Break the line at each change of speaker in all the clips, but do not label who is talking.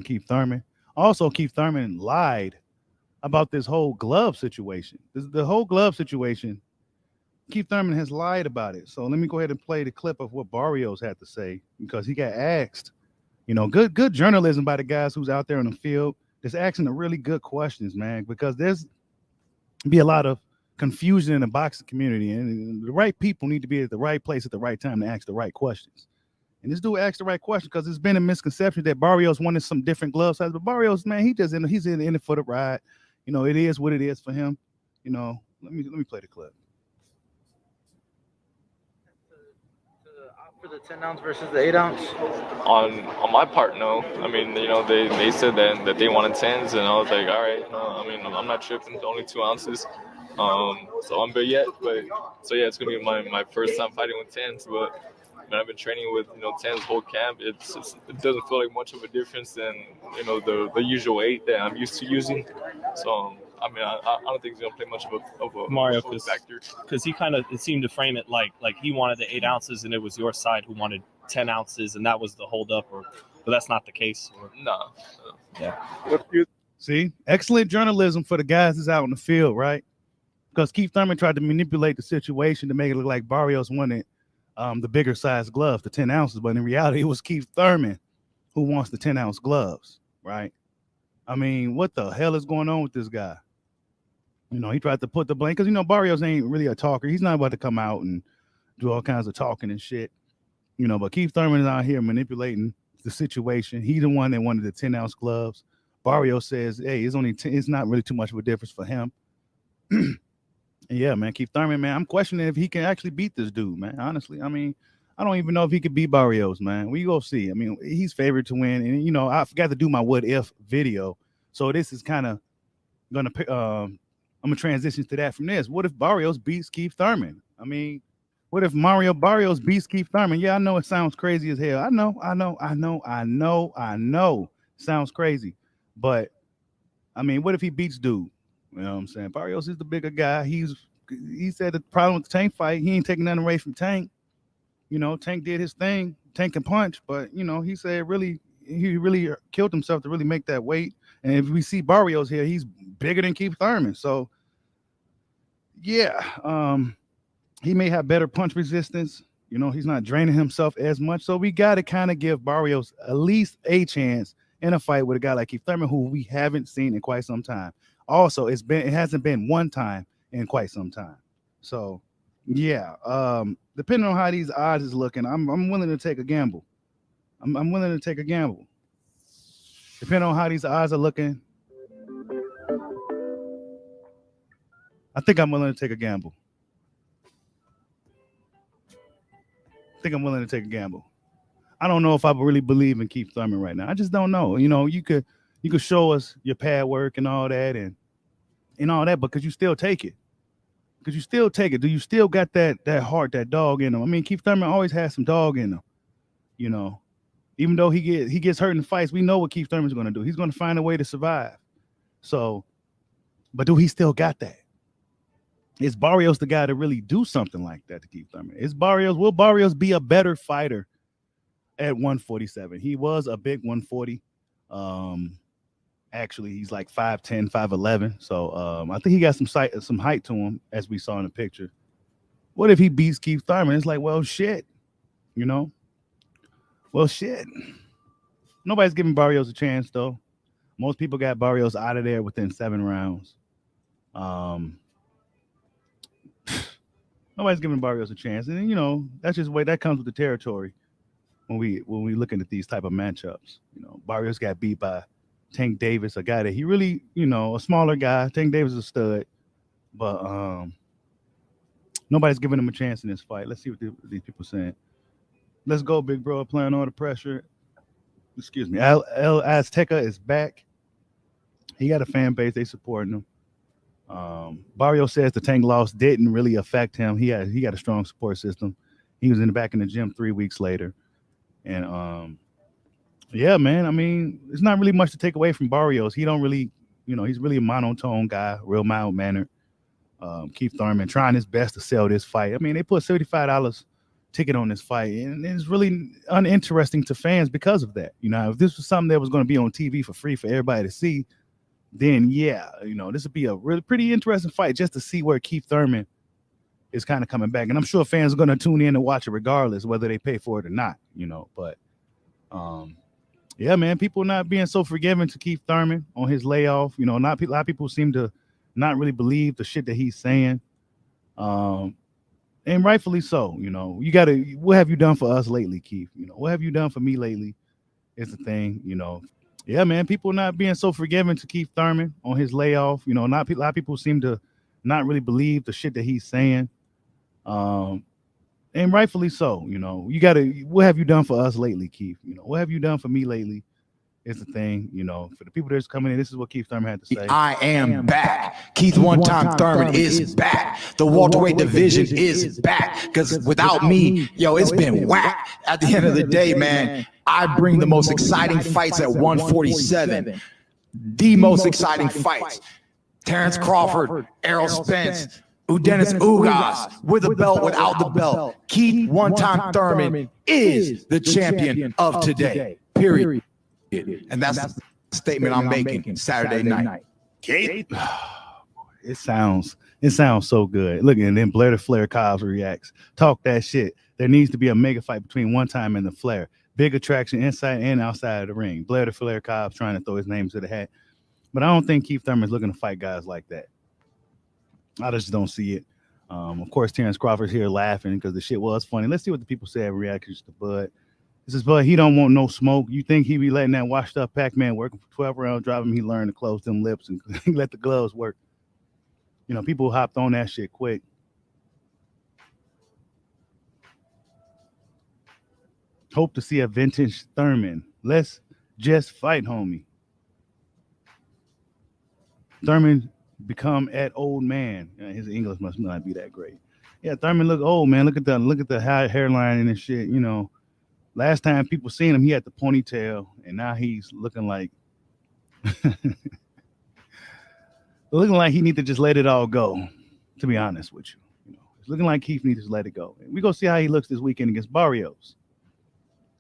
Keith Thurman. Also, Keith Thurman lied about this whole glove situation. The whole glove situation. Keith Thurman has lied about it. So let me go ahead and play the clip of what Barrios had to say because he got asked. Good journalism by the guys who's out there in the field. Just asking the really good questions, man, because there's be a lot of confusion in the boxing community, and the right people need to be at the right place at the right time to ask the right questions. And this dude asked the right question because there's been a misconception that Barrios wanted some different glove sizes, but Barrios, man, he's in it for the ride. It is what it is for him. Let me play the clip.
For the 10 ounce versus the 8 ounce?
On my part, no. I mean, they said that they wanted tens, and I was like, all right. I mean, I'm not tripping. Only 2 ounces. So I'm good yet, but so yeah, it's gonna be my first time fighting with tens. But man, I've been training with tens whole camp. It doesn't feel like much of a difference than the usual 8 that I'm used to using. So. I mean, I don't think it's gonna play much of a
Mario
factor
because he kind of seemed to frame it like he wanted the 8 ounces and it was your side who wanted 10 ounces and that was the holdup, but that's not the case.
No.
Yeah.
See, excellent journalism for the guys that's out in the field, right? Because Keith Thurman tried to manipulate the situation to make it look like Barrios wanted the bigger size gloves, the 10 ounces, but in reality, it was Keith Thurman who wants the 10-ounce gloves, right? I mean, what the hell is going on with this guy? He tried to put the blame because Barrios ain't really a talker. He's not about to come out and do all kinds of talking and shit. But Keith Thurman is out here manipulating the situation. He's the one that wanted the 10-ounce gloves. Barrios says, hey, it's not really too much of a difference for him. Yeah, man, Keith Thurman, man, I'm questioning if he can actually beat this dude, man. Honestly, I mean, I don't even know if he could beat Barrios, man. We go see. I mean, he's favored to win, and I forgot to do my what if video, so this is kind of gonna I'm gonna transition to that from this. What if Barrios beats Keith Thurman? I mean, what if Mario Barrios beats Keith Thurman? Yeah, I know it sounds crazy as hell. I know. Sounds crazy. But I mean, what if he beats dude? You know what I'm saying? Barrios is the bigger guy. He said the problem with the Tank fight, he ain't taking nothing away from Tank. Tank did his thing. Tank can punch, but he said he really killed himself to really make that weight. And if we see Barrios here, he's bigger than Keith Thurman. So yeah, he may have better punch resistance. He's not draining himself as much. So we got to kind of give Barrios at least a chance in a fight with a guy like Keith Thurman, who we haven't seen in quite some time. Also, it hasn't been one time in quite some time. So yeah, depending on how these odds is looking, I'm willing to take a gamble. I'm willing to take a gamble. Depending on how these odds are looking, I think I'm willing to take a gamble. I don't know if I really believe in Keith Thurman right now. I just don't know. You could show us your pad work and all that and all that, but could you still take it? Do you still got that heart, that dog in him? I mean, Keith Thurman always has some dog in him. Even though he gets hurt in fights, we know what Keith Thurman's going to do. He's going to find a way to survive. So, but do he still got that? Is Barrios the guy to really do something like that to Keith Thurman? Will Barrios be a better fighter at 147? He was a big 140. Actually, he's like 5'10", 5'11". So I think he got some height to him, as we saw in the picture. What if he beats Keith Thurman? It's like, well, shit. Well, shit. Nobody's giving Barrios a chance, though. Most people got Barrios out of there within 7 rounds. Nobody's giving Barrios a chance, and that's just the way that comes with the territory. When we looking at these type of matchups, Barrios got beat by Tank Davis, a guy that he really, a smaller guy. Tank Davis is a stud, but nobody's giving him a chance in this fight. Let's see what these people are saying. Let's go, big bro. Applying all the pressure. Excuse me. El Azteca is back. He got a fan base. They supporting him. Barrios says the Tank loss didn't really affect him. He got a strong support system. He was back in the gym 3 weeks later. And yeah, man, I mean, it's not really much to take away from Barrios. He don't really, he's really a monotone guy, real mild-mannered. Keith Thurman trying his best to sell this fight. I mean, they put $75 ticket on this fight, and it's really uninteresting to fans because of that. If this was something that was going to be on TV for free for everybody to see, then yeah, this would be a really pretty interesting fight just to see where Keith Thurman is kind of coming back. And I'm sure fans are going to tune in and watch it regardless, whether they pay for it or not, But yeah, man, people not being so forgiving to Keith Thurman on his layoff. A lot of people seem to not really believe the shit that he's saying. And rightfully so. What have you done for us lately, Keith? What have you done for me lately is the thing, Yeah, man, people not being so forgiving to Keith Thurman on his layoff. A lot of people seem to not really believe the shit that he's saying. And rightfully so. What have you done for us lately, Keith? What have you done for me lately is the thing. For the people that's coming in, this is what Keith Thurman had to say.
I am back. Keith one-time Thurman is back. The welterweight division is back. Because without me, it's been whack. At the end of the day, man, I bring the most exciting fights at 147. The most exciting fights. Terrence Crawford, Errol Spence, Dennis Ugas, with a belt, without the belt. Keith one-time Thurman is the champion of today. Period. And that's the statement I'm making Saturday night.
Keith. It sounds so good. Look, and then Blair the Flair Cobbs reacts. Talk that shit. There needs to be a mega fight between One Time and the Flair. Big attraction inside and outside of the ring. Blair the Flair Cobbs trying to throw his name to the hat. But I don't think Keith Thurman's looking to fight guys like that. I just don't see it. Of course, Terrence Crawford's here laughing because the shit was funny. Let's see what the people say in reactions to Bud. This is Bud. He don't want no smoke. You think he be letting that washed up Pac-Man working for 12 rounds driving? He learned to close them lips and let the gloves work. People hopped on that shit quick. Hope to see a vintage Thurman. Let's just fight, homie. Thurman become at old man. His English must not be that great. Yeah, Thurman look old, man. Look at the high hairline and shit. Last time people seen him, he had the ponytail, and now he's looking like he need to just let it all go. To be honest with you, it's looking like Keith needs to let it go. We go see how he looks this weekend against Barrios.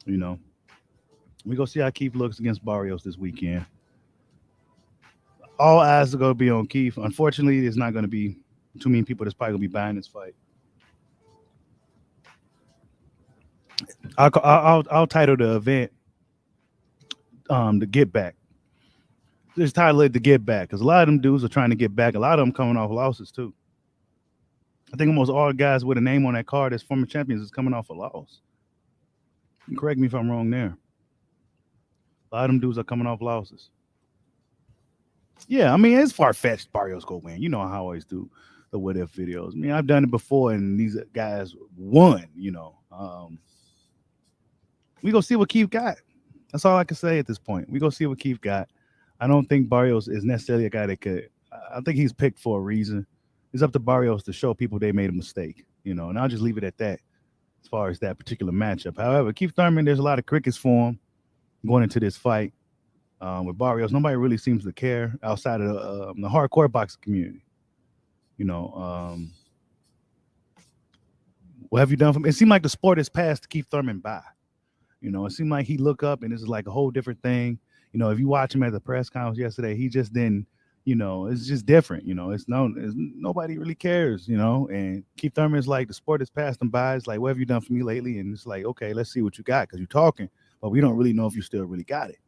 We go see how Keith looks against Barrios this weekend. All eyes are going to be on Keith. Unfortunately, there's not going to be too many people that's probably going to be buying this fight. I'll title the event the Get Back. Just title it the Get Back because a lot of them dudes are trying to get back. A lot of them coming off losses too. I think almost all guys with a name on that card as former champions is coming off a loss. Correct me if I'm wrong there. A lot of them dudes are coming off losses. Yeah, I mean, it's far-fetched Barrios go win. How I always do the what if videos. I mean, I've done it before, and these guys won, We go see what Keith got. That's all I can say at this point. We go see what Keith got. I don't think Barrios is necessarily a guy that could. I think he's picked for a reason. It's up to Barrios to show people they made a mistake, and I'll just leave it at that as far as that particular matchup. However, Keith Thurman, there's a lot of crickets for him going into this fight. With Barrios, nobody really seems to care outside of the hardcore boxing community. What have you done for me? It seemed like the sport has passed Keith Thurman by. It seemed like he look up and this is like a whole different thing. If you watch him at the press conference yesterday, he just didn't, it's just different. It's nobody really cares, and Keith Thurman is like the sport has passed him by. It's like, what have you done for me lately? And it's like, okay, let's see what you got because you're talking, but we don't really know if you still really got it.